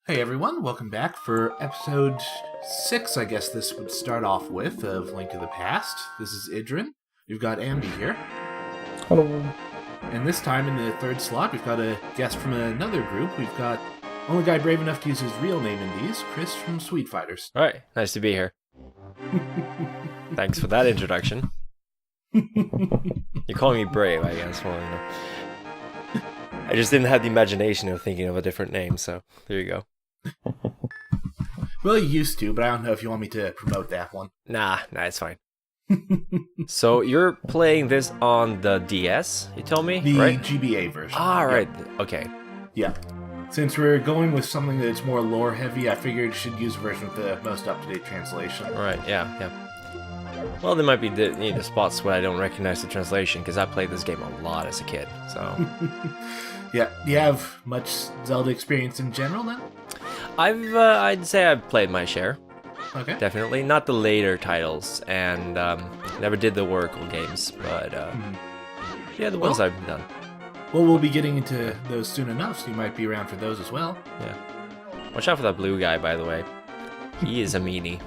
Hey everyone, welcome back for episode 6, I guess this would start off with, of Link to the Past. This is Idrin. We've got Ambi here. Hello. And this time in the third slot, we've got a guest from another group. We've got only guy brave enough to use his real name in these, Chris from Sweet Fighters. Alright, nice to be here. Thanks for that introduction. You're calling me brave, I guess. Well, you know. I just didn't have the imagination of thinking of a different name, so there you go. Well, you used to, but I don't know if you want me to promote that one. Nah, it's fine. So you're playing this on the DS, you told me? The right? GBA version. Ah, right. Yep. Okay. Yeah. Since we're going with something that's more lore heavy, I figured you should use a version with the most up-to-date translation. Right, yeah. Well, there might be the spots where I don't recognize the translation, because I played this game a lot as a kid, so... Yeah. Do you have much Zelda experience in general, then? I'd say I've played my share. Okay. Definitely. Not the later titles, and never did the Oracle games, but yeah, the ones I've done. Well, we'll be getting into those soon enough, so you might be around for those as well. Yeah. Watch out for that blue guy, by the way. He is a meanie.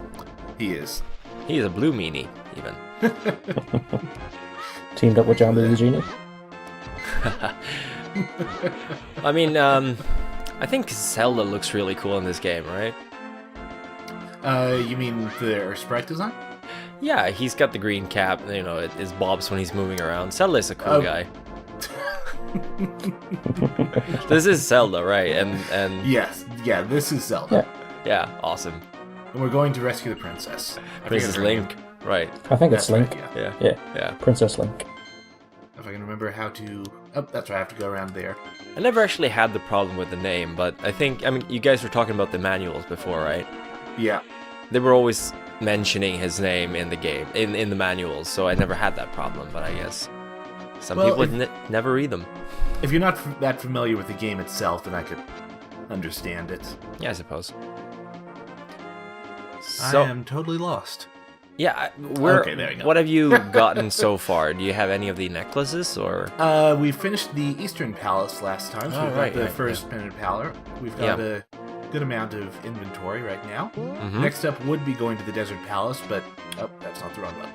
He is. He is a blue meanie, even. Teamed up with Jambi the Genie. I mean, I think Zelda looks really cool in this game, right? You mean their sprite design? Yeah, he's got the green cap, you know, it bobs when he's moving around. Zelda is a cool guy. This is Zelda, right? And Yes, yeah, this is Zelda. yeah, awesome. And we're going to rescue the princess. Princess Link, right? I think it's That's Link. right, yeah. Yeah. Princess Link. If I can remember how to... Oh, that's right, I have to go around there. I never actually had the problem with the name, but I mean, you guys were talking about the manuals before, right? Yeah. They were always mentioning his name in the game, in the manuals, so I never had that problem, but I guess some people never read them. If you're not that familiar with the game itself, then I could understand it. Yeah, I suppose. So, I am totally lost. yeah, Okay, there you go. what have you gotten so far? Do you have any of the necklaces, or? We finished the Eastern Palace last time, so Oh, we've got right, the right, first Pendant Palace. We've got a good amount of inventory right now. Mhm. Next up would be going to the Desert Palace, but... Oh, that's not the wrong one.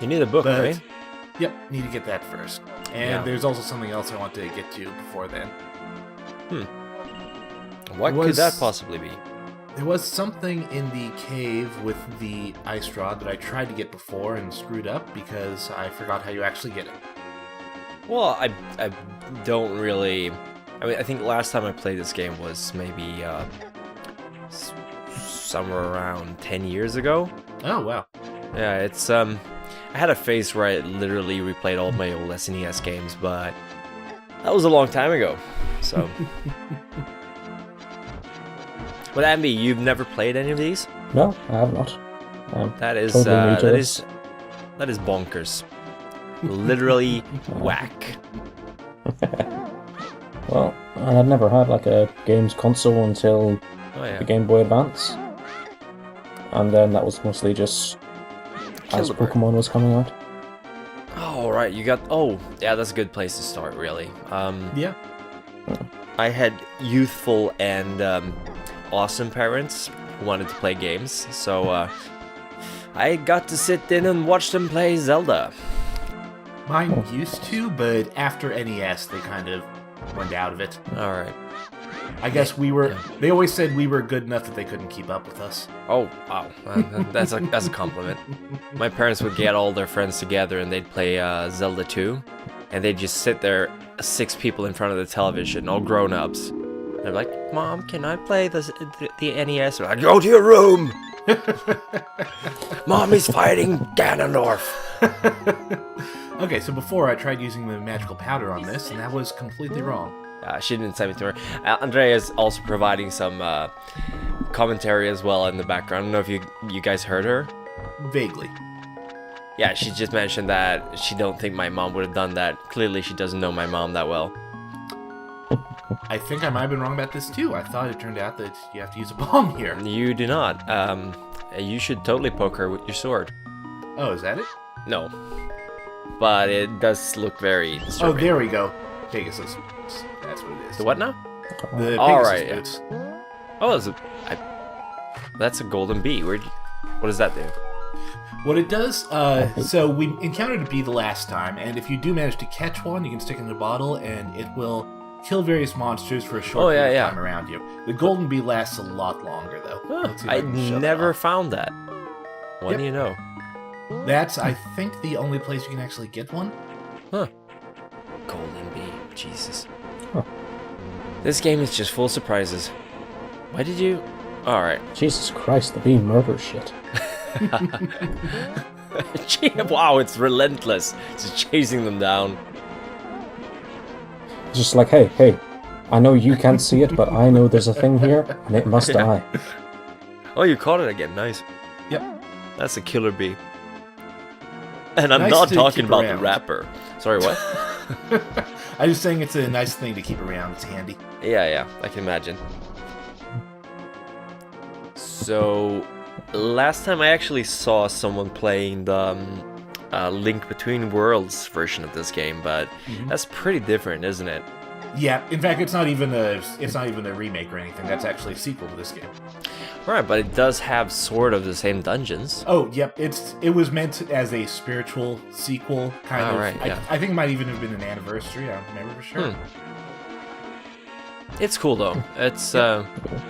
You need a book, But- right? Yep, need to get that first. And Yeah. there's also something else I want to get to before then. What was- could that possibly be? There was something in the cave with the ice rod that I tried to get before and screwed up because I forgot how you actually get it. Well, I don't really... I mean, I think last time I played this game was maybe somewhere around 10 years ago. Oh, wow. Yeah, it's I had a phase where I literally replayed all my old SNES games, but that was a long time ago. So, but Ambi, you've never played any of these? No, I have not. That is Totally new to this. that is bonkers. Literally whack. Well, I had never had like a games console until Oh yeah. the Game Boy Advance. And then that was mostly just as Killer. Pokemon was coming out. Oh right, you got. Oh yeah, that's a good place to start, really. Yeah. I had youthful and awesome parents who wanted to play games, so I got to sit in and watch them play Zelda. Mine used to, but after NES, they kind of went out of it. All right. I guess we were... Yeah. They always said we were good enough that they couldn't keep up with us. Oh wow, that's a compliment. My parents would get all their friends together and they'd play Zelda 2, and they'd just sit there, 6 people in front of the television, all grown-ups. They're like, "Mom, can I play the NES?" They're like, "Go to your room." Mommy's fighting Ganondorf. Okay, so before I tried using the magical powder on this, and that was completely wrong. She didn't send me to her. Andrea is also providing some commentary as well in the background. I don't know if you guys heard her. Vaguely. Yeah, she just mentioned that she don't think my mom would have done that. Clearly, she doesn't know my mom that well. I think I might have been wrong about this too. I thought it turned out that you have to use a bomb here. You do not. You should totally poke her with your sword. Oh, is that it? No. But it does look very Oh, disturbing. there we go. Pegasus. That's what it is. The what now? The All Pegasus right, yeah. boots. Oh, that's a golden bee. What does that do? What it does, so we encountered a bee the last time, and if you do manage to catch one, you can stick it in a bottle, and it will kill various monsters for a short period of time around you. The golden bee lasts a lot longer, though. Huh, I never found that. When do you know? That's, I think, the only place you can actually get one. Huh. Golden bee. Jesus. Huh. This game is just full of surprises. Why did you... Alright. Jesus Christ, the bee murders shit. Wow, it's relentless. It's just chasing them down. It's just like, hey, I know you can't see it, but I know there's a thing here, and it must die. Oh, you caught it again. Nice. Yep. That's a killer bee. And I'm nice not talking about the rapper. Sorry, what? I'm just saying it's a nice thing to keep around. It's handy. Yeah, I can imagine. So, last time I actually saw someone playing the Link Between Worlds version of this game, but that's pretty different, isn't it? Yeah, in fact, it's not even a remake or anything. That's actually a sequel to this game. Right, but it does have sort of the same dungeons. Oh, yep. It was meant as a spiritual sequel, kind of. Right, yeah. I think it might even have been an anniversary. I don't remember for sure. It's cool though. It's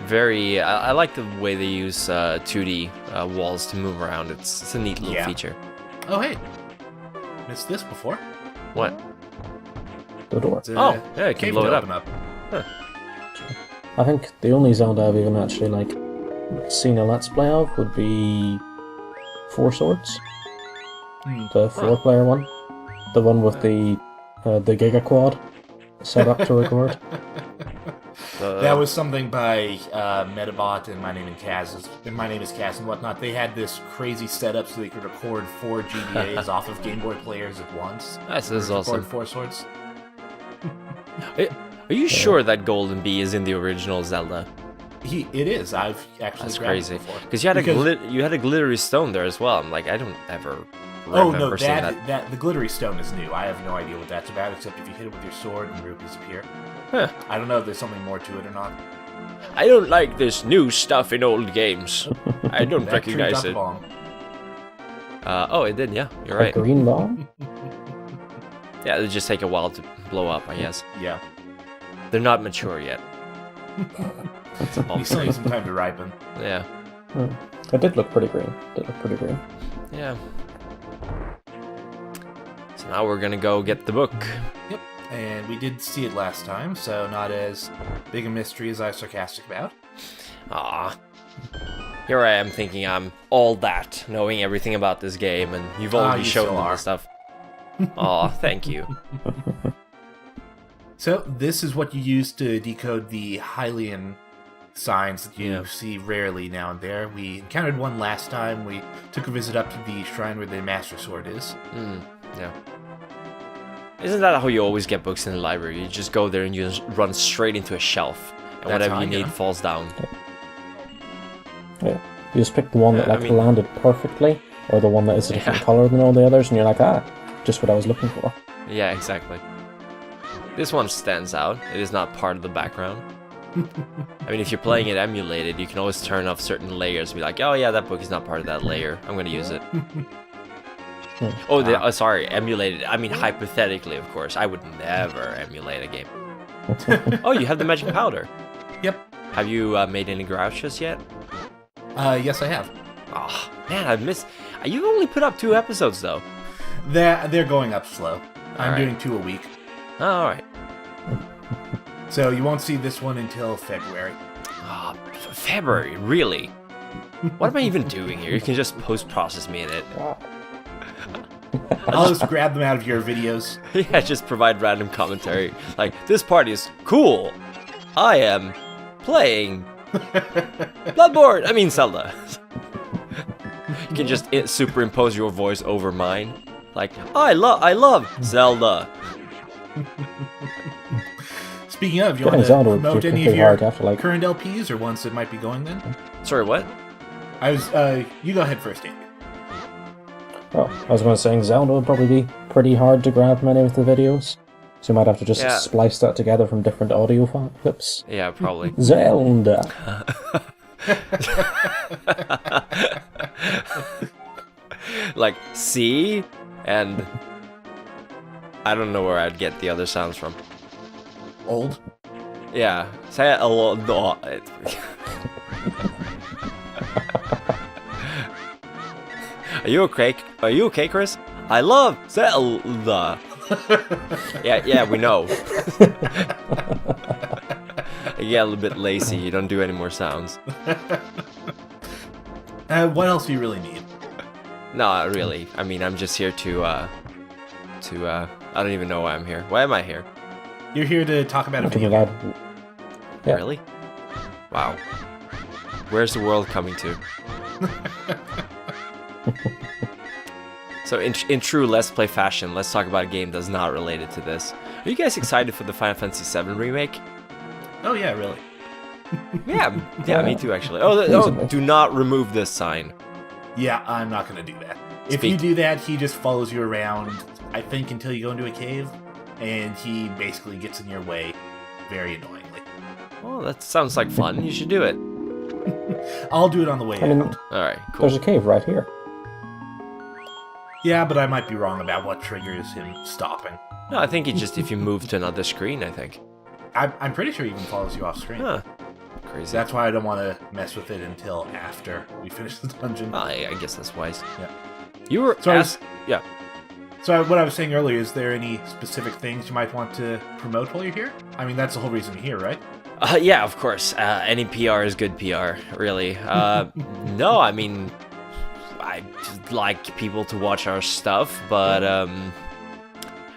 very. I like the way they use 2D walls to move around. It's a neat little feature. Oh hey, missed this before. What? The door. Oh yeah, you can blow it up. Huh. I think the only Zelda I've even actually seen a Let's Play of would be Four Swords, the 4-player one, the one with the Giga Quad set up to record. That was something by Metabot and My Name is Kaz and whatnot. They had this crazy setup so they could record 4 GBAs off of Game Boy players at once. This is awesome. Four Swords. Are you sure that Golden Bee is in the original Zelda? It is. I've actually. That's crazy. Because you had a glittery stone there as well. I'm like, I don't ever. Oh no, that the glittery stone is new. I have no idea what that's about, except if you hit it with your sword and rupees appear. Huh. I don't know if there's something more to it or not. I don't like this new stuff in old games. I don't recognize it. Oh, it did. Yeah, you're right. A green bomb. Yeah, it just take a while to blow up, I guess. Yeah. They're not mature yet. You still need some time to ripen. Yeah. It did look pretty green. Yeah. So now we're gonna go get the book. Yep. And we did see it last time, so not as big a mystery as I was sarcastic about. Ah. Here I am thinking I'm all that, knowing everything about this game, and you've already shown them the stuff. Aw, thank you. So, this is what you use to decode the Hylian signs that you see rarely now and there. We encountered one last time. We took a visit up to the shrine where the Master Sword is. Yeah. Isn't that how you always get books in the library? You just go there and you just run straight into a shelf, and whatever you need falls down. Yeah. You just pick the one that landed perfectly, or the one that is a different color than all the others, and you're like, just what I was looking for. Yeah, exactly. This one stands out. It is not part of the background. I mean, if you're playing it emulated, you can always turn off certain layers and be like, oh yeah, that book is not part of that layer. I'm going to use it. Sorry, emulated. I mean, hypothetically, of course. I would never emulate a game. Oh, you have the magic powder. Yep. Have you made any grouches yet? Yes, I have. Oh, man, I missed... You only put up 2 episodes, though. They're going up slow. I'm doing 2 a week. Oh, alright. So you won't see this one until February. Oh, February? Really? What am I even doing here? You can just post-process me in it. I'll just grab them out of your videos. Yeah, just provide random commentary. Like, this party is cool. I am playing Bloodborne. I mean, Zelda. You can just superimpose your voice over mine. Like, I love Zelda. Speaking of, you want to promote any of your current LPs or ones that might be going then? Sorry, what? You go ahead first, Andy. Oh, I was going to say Zelda would probably be pretty hard to grab many of the videos. So you might have to just splice that together from different audio clips. Yeah, probably. Zelda. Like C and I don't know where I'd get the other sounds from. Old. Yeah, say it a lot. Are you okay? Are you okay, Chris? I love Zelda. Yeah, we know. You get a little bit lazy. You don't do any more sounds. What else do you really need? No, not really. I mean, I'm just here to I don't even know why I'm here. Why am I here? You're here to talk about a video game. Yeah. Really? Wow. Where's the world coming to? So in true Let's Play fashion, let's talk about a game that's not related to this. Are you guys excited for the Final Fantasy VII remake? Oh yeah, really? Yeah, me too actually. Oh, do not remove this sign. Yeah, I'm not gonna do that. If you do that, he just follows you around, I think, until you go into a cave, and he basically gets in your way very annoyingly. Oh, that sounds like fun. You should do it. I'll do it on the way out. Alright, cool. There's a cave right here. Yeah, but I might be wrong about what triggers him stopping. No, I think if you move to another screen, I think. I'm pretty sure he even follows you off screen. Huh. Crazy. That's why I don't want to mess with it until after we finish the dungeon. I guess that's wise. Yeah. You were yeah. So what I was saying earlier, is there any specific things you might want to promote while you're here? I mean, that's the whole reason you're here, right? Yeah, of course. Any PR is good PR, really. No, I mean, I just like people to watch our stuff, but I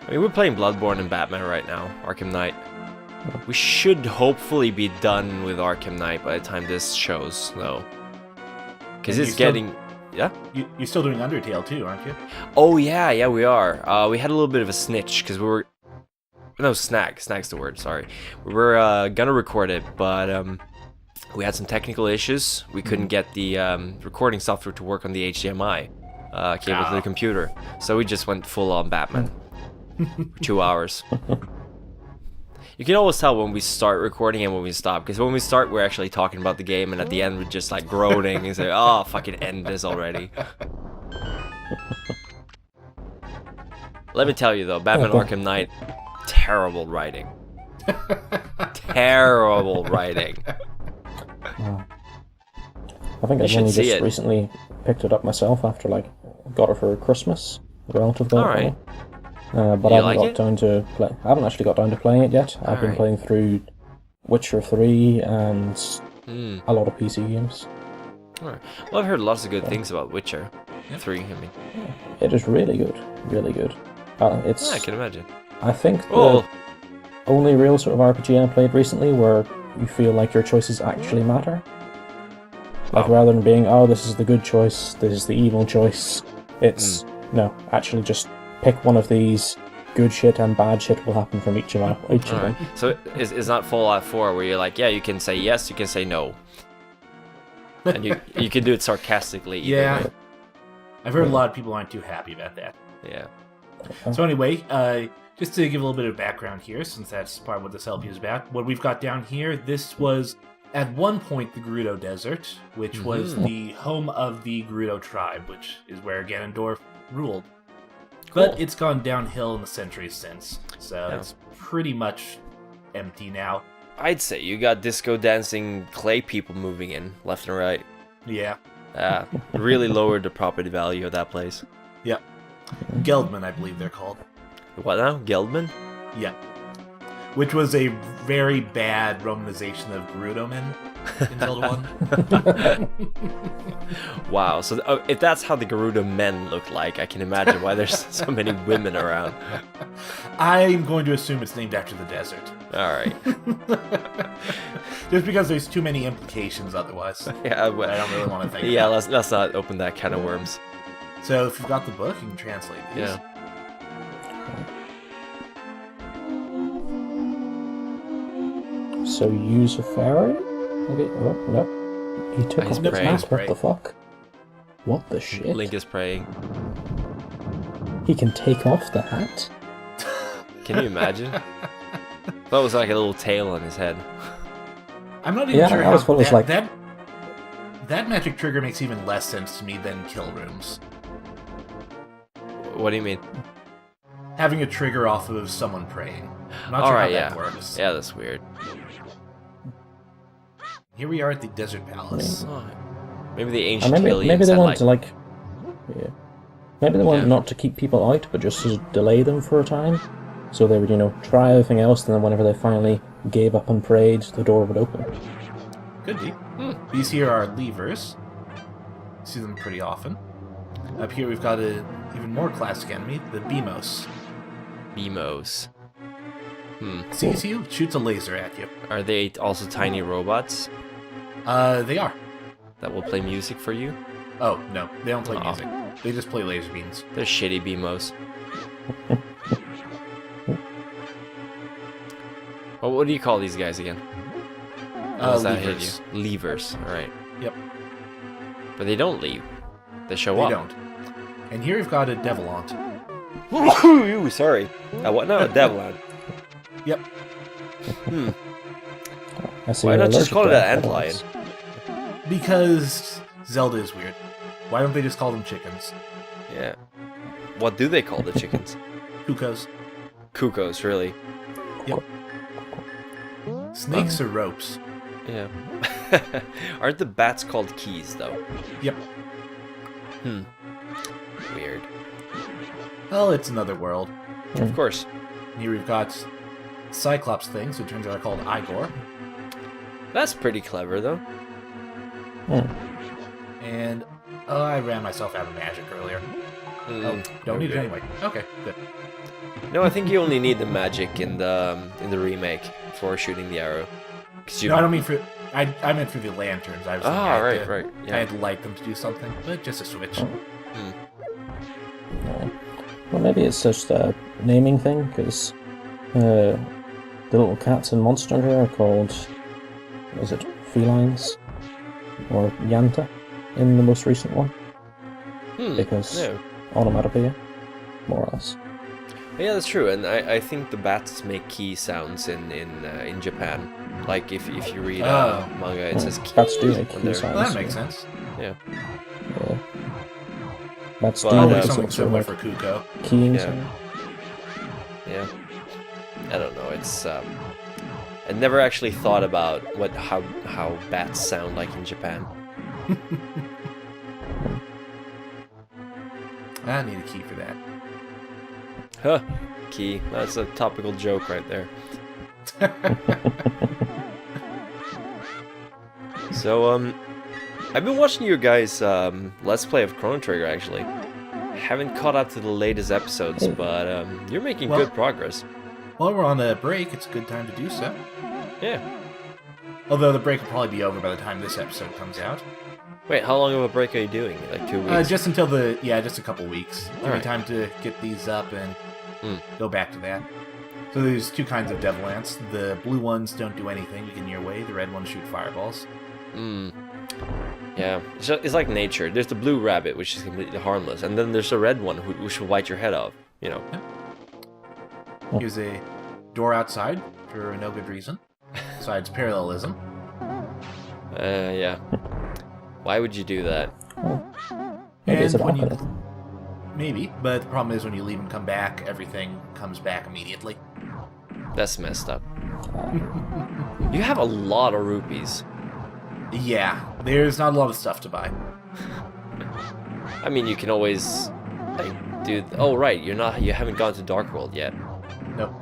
mean, we're playing Bloodborne and Batman right now, Arkham Knight. We should hopefully be done with Arkham Knight by the time this shows, though. Because it's getting... Yeah? You're still doing Undertale, too, aren't you? Oh, yeah, we are. We had a little bit of a snitch, because we were... No, snag's the word, sorry. We were gonna record it, but we had some technical issues. We couldn't get the recording software to work on the HDMI cable to the computer. So we just went full on Batman for 2 hours. You can always tell when we start recording and when we stop, because when we start, we're actually talking about the game, and at the end, we're just like groaning and say, "Oh, fucking end this already." Let me tell you though, Batman Arkham Knight, terrible writing. Terrible writing. I think I've only just recently picked it up myself after got it for Christmas. A relative got it. But I haven't got down to play. I haven't actually got down to playing it yet. I've been playing through Witcher 3 and a lot of PC games. Alright. Well, I've heard lots of good things about Witcher 3. I mean, it is really good, really good. I can imagine. I think the only real sort of RPG I played recently where you feel like your choices actually matter. Rather than being, this is the good choice, this is the evil choice. It's no, actually just pick one of these. Good shit and bad shit will happen from each of them. So it's not Fallout 4 where you're like, yeah, you can say yes, you can say no, and you can do it sarcastically. Yeah, way. I've heard a lot of people aren't too happy about that. Yeah. So anyway, just to give a little bit of background here, since that's part of what this LP is about, what we've got down here, this was at one point the Gerudo Desert, which was the home of the Gerudo tribe, which is where Ganondorf ruled. Cool. But it's gone downhill in the centuries since, so it's pretty much empty now. I'd say you got disco dancing clay people moving in left and right. Yeah. Really lowered the property value of that place. Yeah. Geldman, I believe they're called. What now? Geldman? Yeah. Which was a very bad romanization of Gerudo men in Zelda 1. Wow, so if that's how the Gerudo men look like, I can imagine why there's so many women around. I'm going to assume it's named after the desert. Alright. Just because there's too many implications otherwise. Yeah, I don't really want to think about. Let's not open that can of worms. So if you've got the book, you can translate these. Yeah. So use a fairy? Okay. Oh, no. He took off his mask. What the fuck? What the shit? Link is praying. He can take off the hat? Can you imagine? That was like a little tail on his head. I'm not even sure how what it was like. that magic trigger makes even less sense to me than kill rooms. What do you mean? Having a trigger off of someone praying. I'm not sure how that works. Yeah, that's weird. Here we are at the Desert Palace. Oh, maybe the ancient maybe aliens they had, want to like... Yeah. Maybe they want not to keep people out, but just to delay them for a time. So they would, try everything else, and then whenever they finally gave up and prayed, the door would open. Could be. These here are levers. See them pretty often. Up here we've got an even more classic enemy, the Beamos. Beamos. Sees you, shoots a laser at you. Are they also tiny robots? They are. That will play music for you? Oh, no, they don't play music. They just play laser beams. They're shitty Beamos. Well, what do you call these guys again? Levers. Levers, alright. Yep. But they don't leave. They show up. They don't. And here we've got a Devilant. Ooh, sorry. What? No, a Devilant. Yep. Why not just call it an Antlion? Because Zelda is weird. Why don't they just call them chickens? Yeah. What do they call the chickens? Cuckoos. Cuckoos, really. Yep. Snakes are ropes. Yeah. Aren't the bats called keys, though? Yep. Weird. Well, it's another world. Of course. Here we've got Cyclops things, which turns out are called Igor. That's pretty clever, though. And I ran myself out of magic earlier. Don't need it anyway. Okay, good. No, I think you only need the magic in the remake for shooting the arrow. No, I don't mean for. I meant for the lanterns. I was thinking right. Yeah. I had to light them to do something, but just a switch. Well, maybe it's just a naming thing, because the little cats in Monster Hunter are called, is it felines? Or Yanta in the most recent one? Because onomatopoeia, more or less. Yeah, that's true, and I think the bats make key sounds in Japan. Like if you read manga, it says key. Bats do make key sounds. Well, that makes sense. Yeah. Bats do Probably make something similar like for Kuko. keying sound. Yeah. I don't know. It's I never actually thought about how bats sound like in Japan. I need a key for that. Huh. Key. That's a topical joke right there. So, I've been watching your guys' Let's Play of Chrono Trigger, actually. Haven't caught up to the latest episodes, but you're making good progress. While we're on a break, it's a good time to do so. Yeah. Although the break will probably be over by the time this episode comes out. Wait, how long of a break are you doing? Like 2 weeks? Just until just a couple weeks. Give me time to get these up and go back to that. So there's two kinds of Devilants. The blue ones don't do anything, you get in your way. The red ones shoot fireballs. Yeah, it's like nature. There's the blue rabbit, which is completely harmless, and then there's a red one which will bite your head off, Yeah. Here's a door outside for no good reason, besides parallelism. Yeah. Why would you do that? Maybe it's about it. Maybe, but the problem is when you leave and come back, everything comes back immediately. That's messed up. You have a lot of rupees. Yeah, there's not a lot of stuff to buy. I mean, you can always, like, do. Oh, right, you haven't gone to Dark World yet. Nope.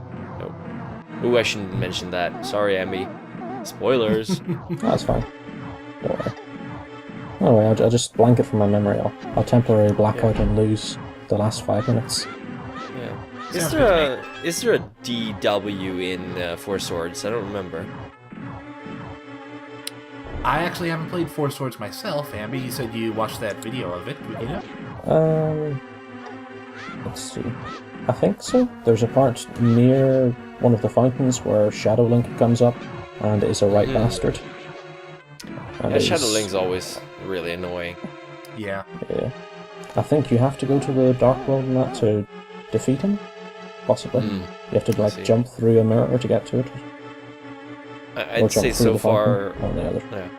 Ooh, I shouldn't mention that. Sorry, Emmy. Spoilers. That's fine. Don't worry. Anyway, I'll just blank it from my memory. I'll temporarily black out and lose the last 5 minutes. Yeah. Is there a DW in Four Swords? I don't remember. I actually haven't played Four Swords myself, Amby. You said you watched that video of it. Would you know? Let's see. I think so. There's a part near one of the fountains where Shadow Link comes up and is a right bastard. Yeah, Shadow Link's always really annoying. Yeah. I think you have to go to the Dark World and that to defeat him, possibly. You have to like jump through a mirror to get to it. I'd say so far. Yeah.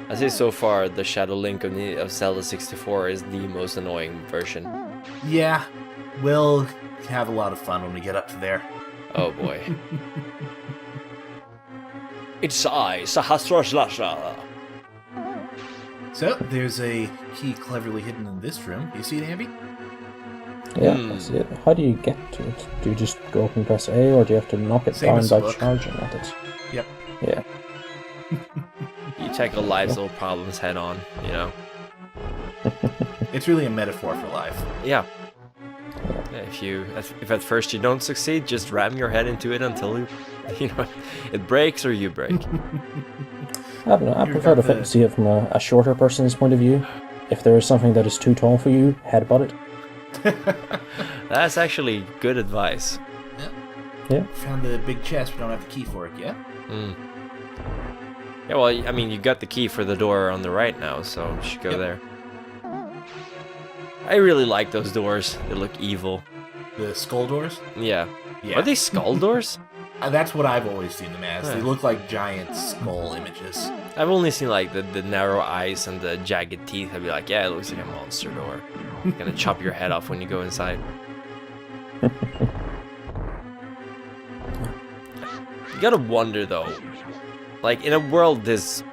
I'd say so far the Shadow Link of Zelda 64 is the most annoying version. Yeah, we'll have a lot of fun when we get up to there. Oh boy. It's I, Sahasrara. So, there's a key cleverly hidden in this room. Do you see it, Ambi? Yeah, I see it. How do you get to it? Do you just go up and press A, or do you have to knock it down by charging at it? Yep. Yeah. You tackle life's little problems head on, you know? It's really a metaphor for life. Yeah. If at first you don't succeed, just ram your head into it until it breaks or you break. I don't know. I prefer to see it from a shorter person's point of view. If there is something that is too tall for you, headbutt it. That's actually good advice. Yeah. Found the big chest. We don't have the key for it yet. Yeah, well, I mean, you got the key for the door on the right now, so you should go there. I really like those doors. They look evil. The skull doors? Yeah. Are they skull doors? That's what I've always seen them as. They look like giant skull images. I've only seen like the narrow eyes and the jagged teeth. I'd be like, yeah, it looks like a monster door. Gonna chop your head off when you go inside. You gotta wonder though, like in a world this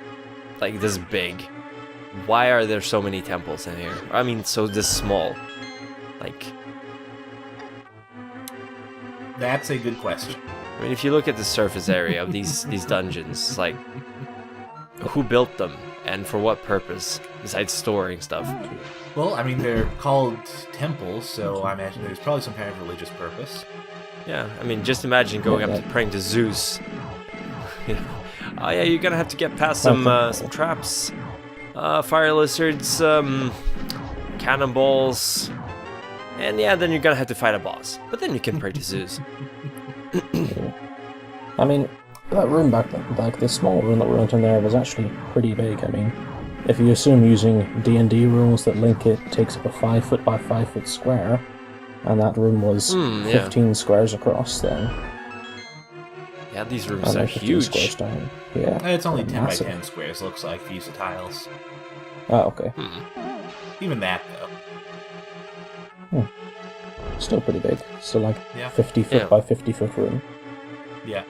big, why are there so many temples in here? I mean, so this small. Like, that's a good question. I mean, if you look at the surface area of these dungeons, like, who built them and for what purpose besides storing stuff? Well, I mean, they're called temples, so I imagine there's probably some kind of religious purpose. Yeah, I mean, just imagine going up to praying to Zeus. Oh yeah, you're gonna have to get past some traps, fire lizards, cannonballs, and yeah, then you're gonna have to fight a boss. But then you can pray to Zeus. I mean, that room back then, like the small room that we went in there, was actually pretty big. I mean, if you assume using D&D rules that Link it takes up a 5 foot by 5 foot square, and that room was 15 squares across, then. Yeah, these rooms are huge. Squares down. Yeah, it's only 10 by 10 squares, looks like, for use of tiles. Oh, okay. Even that, though. Still pretty big. Still like 50 foot by 50 foot room. Yeah.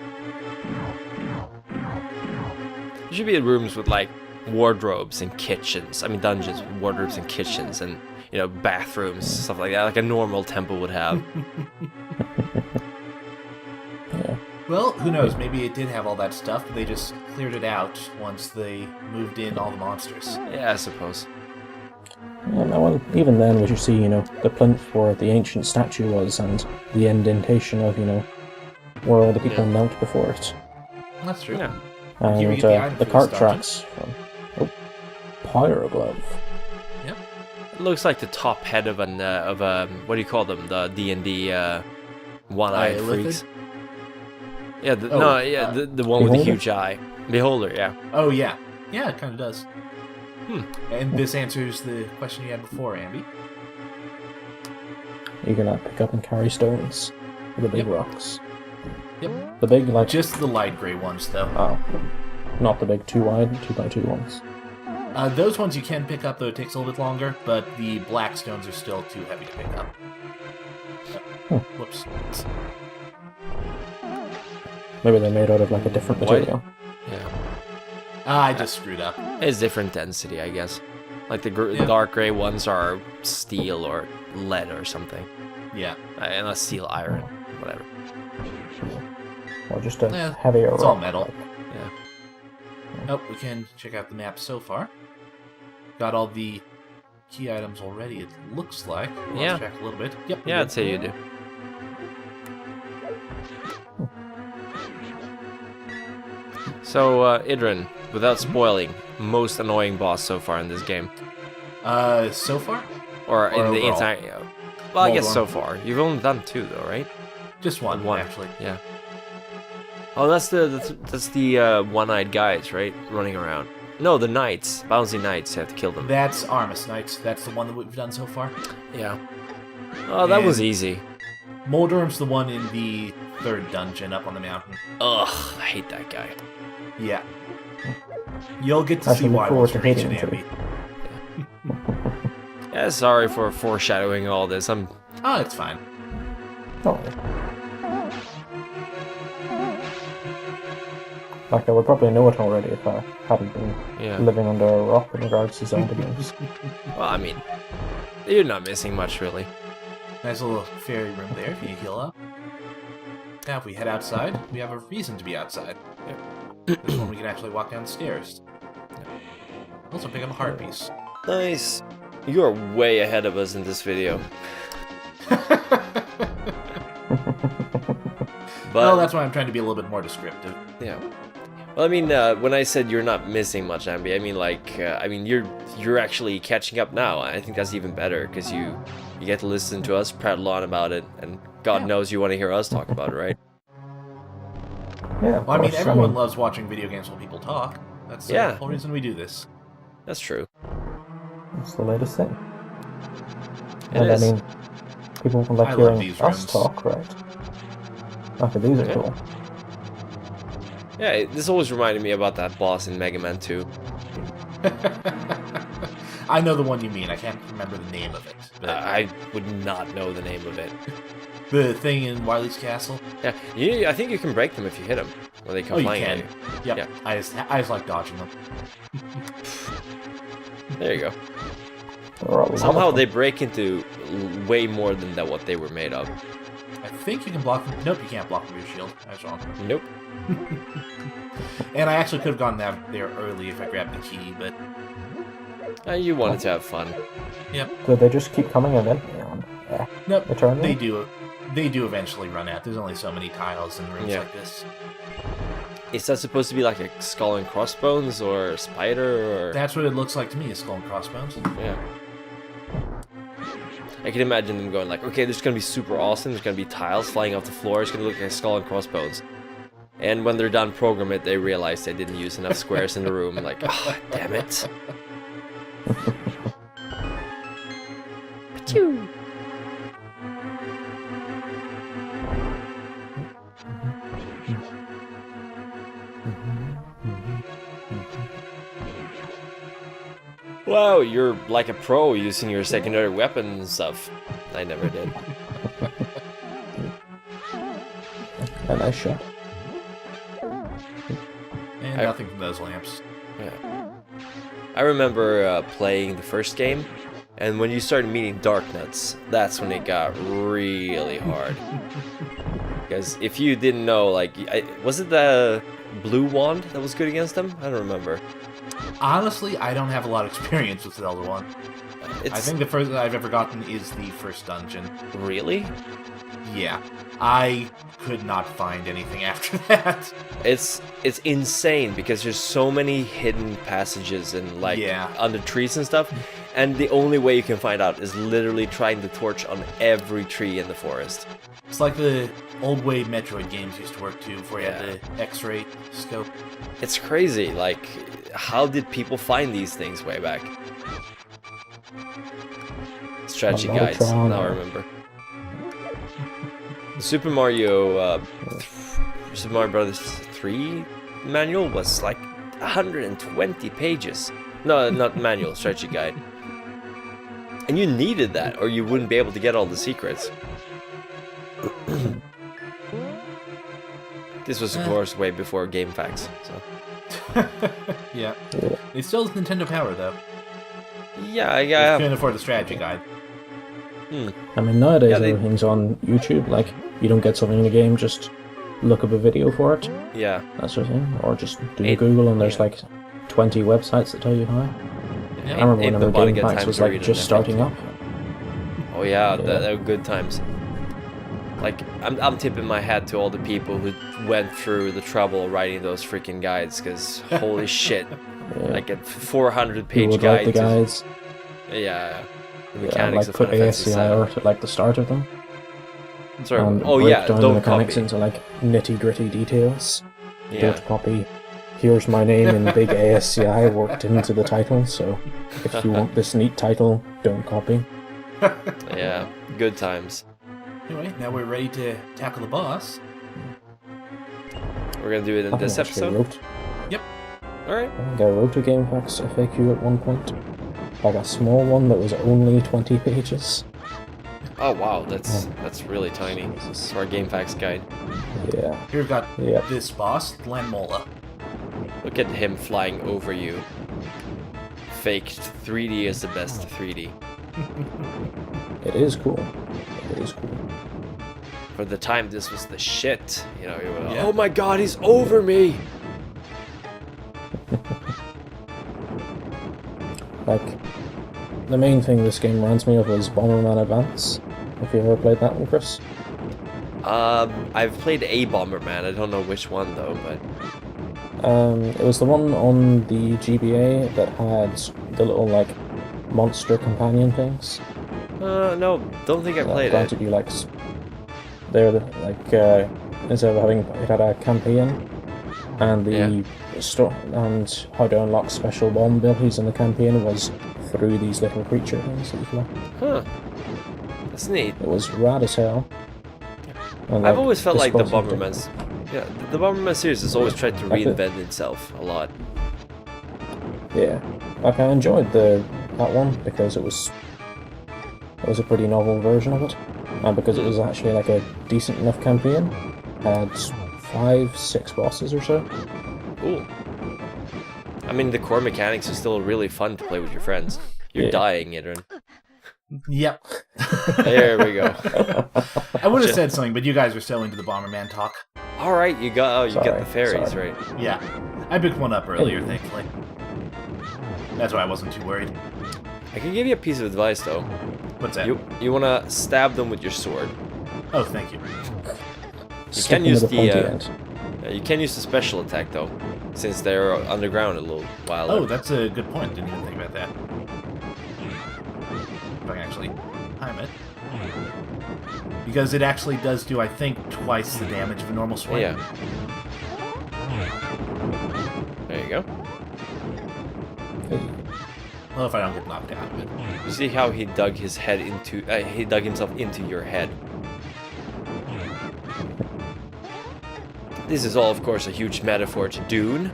There should be rooms with like wardrobes and kitchens. I mean, dungeons with wardrobes and kitchens and, bathrooms, stuff like that, like a normal temple would have. Yeah. Well, who knows? Maybe it did have all that stuff, but they just cleared it out once they moved in all the monsters. Yeah, I suppose. Yeah, no, even then, we should see, the plinth where the ancient statue was and the indentation of, where all the people knelt before it. That's true. Yeah. And the cart tracks from Pyroglove. Yep. It looks like the top head of what do you call them? The D&D one-eyed freaks. Yeah, the one with the huge eye. Beholder, yeah. Oh, yeah. Yeah, it kind of does. And this answers the question you had before, Ambi. You're gonna pick up and carry stones. The big rocks. Yep. The big, like... Just the light grey ones, though. Oh. Not the big 2-wide, 2x2 ones. Those ones you can pick up, though it takes a little bit longer, but the black stones are still too heavy to pick up. Whoops. Maybe they're made out of, like, a different material. Yeah. I just screwed up. It's different density, I guess. Like the dark gray ones are steel or lead or something. Yeah. Unless steel, iron, whatever. Or just a heavier rock. It's all metal. Yeah. Oh, we can check out the map so far. Got all the key items already, it looks like. Let's check a little bit. Yep. Yeah, I'd say you do. So, Idrin, without spoiling, most annoying boss so far in this game? So far? Or in overall? the entire... Well, I guess so far. You've only done 2, though, right? Just one, actually. Yeah. Oh, that's the one-eyed guys, right? Running around. No, the knights. Bouncy knights. You have to kill them. That's Armus Knights. That's the one that we've done so far. Yeah. Oh, that was easy. Moldorm's the one in the 3rd dungeon up on the mountain. Ugh, I hate that guy. Yeah. You'll get to see why once you reach it, Ambi. Yeah, sorry for foreshadowing all this. Oh, it's fine. Oh. Like, I would probably know it already if I hadn't been living under a rock in regards to Zelda games. Well, I mean, you're not missing much, really. Nice little fairy room there if you heal up. Now, if we head outside, we have a reason to be outside. Yep. This one we can actually walk down the stairs. Also pick up a heart piece. Nice. You are way ahead of us in this video. Well, that's why I'm trying to be a little bit more descriptive. Yeah. Well, I mean, when I said you're not missing much, Ambi, I mean, like, you're actually catching up now. I think that's even better because you get to listen to us prattle on about it, and God knows you want to hear us talk about it, right? Yeah. Well, I mean, everyone loves watching video games while people talk. That's the whole reason we do this. That's true. It's the latest thing. It is. I mean, people like hearing us talk, right? Okay, these are cool. Yeah, this always reminded me about that boss in Mega Man 2. I know the one you mean. I can't remember the name of it. I would not know the name of it. The thing in Wily's castle? Yeah, I think you can break them if you hit them when they come flying at you. Yep. Yeah, I just like dodging them. There you go. Somehow they break into way more than what they were made of. I think you can block them. Nope, you can't block them with your shield. I was wrong. Nope. And I actually could have gone there early if I grabbed the key, but... you wanted to have fun. Yep. Do they just keep coming and then... Nope, eternally? They do eventually run out. There's only so many tiles in rooms like this. Is that supposed to be like a skull and crossbones or a spider or... That's what it looks like to me, a skull and crossbones. Yeah. I can imagine them going like, okay, this is going to be super awesome. There's going to be tiles flying off the floor. It's going to look like a skull and crossbones. And when they're done programming it, they realize they didn't use enough squares in the room. Like, oh, damn it. Achoo. Wow, you're like a pro using your secondary weapon and stuff. I never did. A nice shot. And nothing from those lamps. Yeah. I remember playing the first game, and when you started meeting Darknuts, that's when it got really hard. Because if you didn't know, like, was it the blue wand that was good against them? I don't remember. Honestly, I don't have a lot of experience with Zelda 1. I think the first that I've ever gotten is the first dungeon. Really? Yeah. I could not find anything after that. It's insane because there's so many hidden passages and like under trees and stuff, and the only way you can find out is literally trying the torch on every tree in the forest. It's like the old way Metroid games used to work too, before you had the X-ray scope. It's crazy. Like, how did people find these things way back? Strategy guides. Now I remember. The Super Mario Brothers 3 manual was like 120 pages. No, not manual, strategy guide. And you needed that, or you wouldn't be able to get all the secrets. This was, of course, way before GameFAQs, so. Yeah. It still has Nintendo Power, though. Yeah. You couldn't afford the strategy guide. I mean, nowadays everything's on YouTube. Like, you don't get something in the game, just look up a video for it. Yeah. That sort of thing. Or just do Google and there's like 20 websites that tell you how. I remember whenever GameFAQs was like just starting up. Oh yeah, that were good times. Like, I'm tipping my hat to all the people who went through the trouble writing those freaking guides, because holy shit. Like a 400-page guide. The guides. Yeah. The mechanics like put ASCII art at like the start of them. Sorry. And break down don't the mechanics copy. into like nitty-gritty details. Yeah. Don't copy. Here's my name in big ASCII worked into the title, so if you want this neat title, don't copy. Yeah, good times. Anyway, now we're ready to tackle the boss. We're gonna do it in this episode? Yep. Alright. I think I wrote a GameFAQs FAQ at one point. Like a small one that was only 20 pages. Oh wow, that's really tiny. It's our GameFAQs guide. Yeah. Here we've got this boss, Lanmola. Look at him flying over you. Faked 3D is the best 3D. It is cool. It is cool. For the time, this was the shit. You know, you were like, oh my god, he's over me! Like, the main thing this game reminds me of was Bomberman Advance. Have you ever played that one, Chris? I've played a Bomberman. I don't know which one though, but it was the one on the GBA that had the little like monster companion things. no, don't think I played it. Granted, you like they're instead of having it had a campaign and the and how to unlock special bomb abilities in the campaign was through these little creature things that you fly. Huh. That's neat. It was rad as hell. And, I've always felt like the Bomberman series has always tried to reinvent itself a lot. Yeah, like I enjoyed that one because it was a pretty novel version of it, and because it was actually like a decent enough campaign. Had 5-6 bosses or so. Cool. I mean, the core mechanics are still really fun to play with your friends. You're dying, Idrin. Yep. There we go. I would have said something, but you guys were so into the Bomberman talk. All right, you got the fairies right. Yeah, I picked one up earlier, thankfully. That's why I wasn't too worried. I can give you a piece of advice though. What's that? You wanna stab them with your sword. Oh, thank you. You can use you can use the special attack though, since they're underground a little while. Oh, that's a good point. Didn't even think about that. If I can actually time it. Because it actually does do, I think, twice the damage of a normal sword. Yeah. There you go. Well, if I don't get knocked out of it. You see how he dug his head into he dug himself into your head. This is all, of course, a huge metaphor to Dune,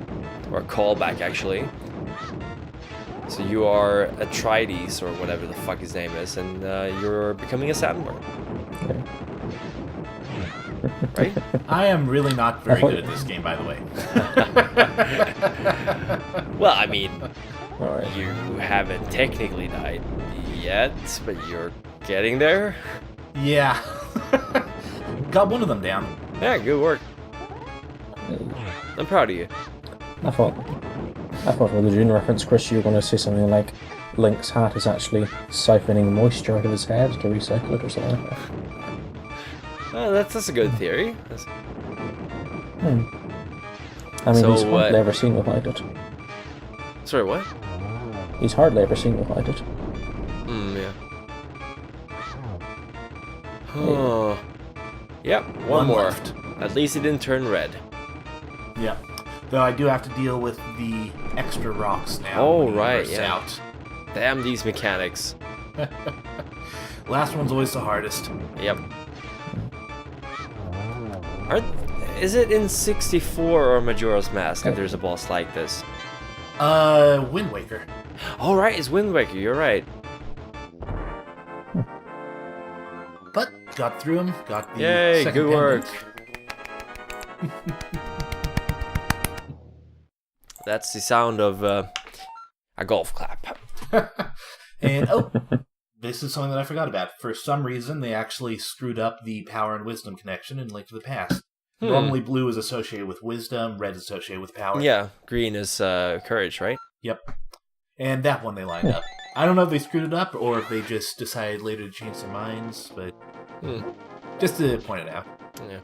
or a callback, actually. So you are Atreides, or whatever the fuck his name is, and you're becoming a Sandworm. Right? I am really not very good at this game, by the way. Well, I mean, you haven't technically died yet, but you're getting there. Yeah. Got one of them down. Yeah, good work. I'm proud of you. I thought with the Dune reference, Chris, you were going to say something like Link's hat is actually siphoning moisture out of his head to recycle it or something like that. That's a good theory. I mean, he's hardly ever seen without it. Sorry, what? He's hardly ever seen without it. Yeah. Oh. Yep, one more. Left. At least it didn't turn red. Yeah. Though I do have to deal with the extra rocks now. Oh, right, yeah. Out. Damn these mechanics. Last one's always the hardest. Yep. Is it in 64 or Majora's Mask that there's a boss like this? Wind Waker. Oh, right, it's Wind Waker, you're right. But got through him, got the Yay, second good work. That's the sound of a golf clap. And, this is something that I forgot about. For some reason, they actually screwed up the power and wisdom connection in Link to the Past. Normally, blue is associated with wisdom, red is associated with power. Yeah, green is courage, right? Yep. And that one they lined up. I don't know if they screwed it up or if they just decided later to change their minds, but just to point it out. Yeah.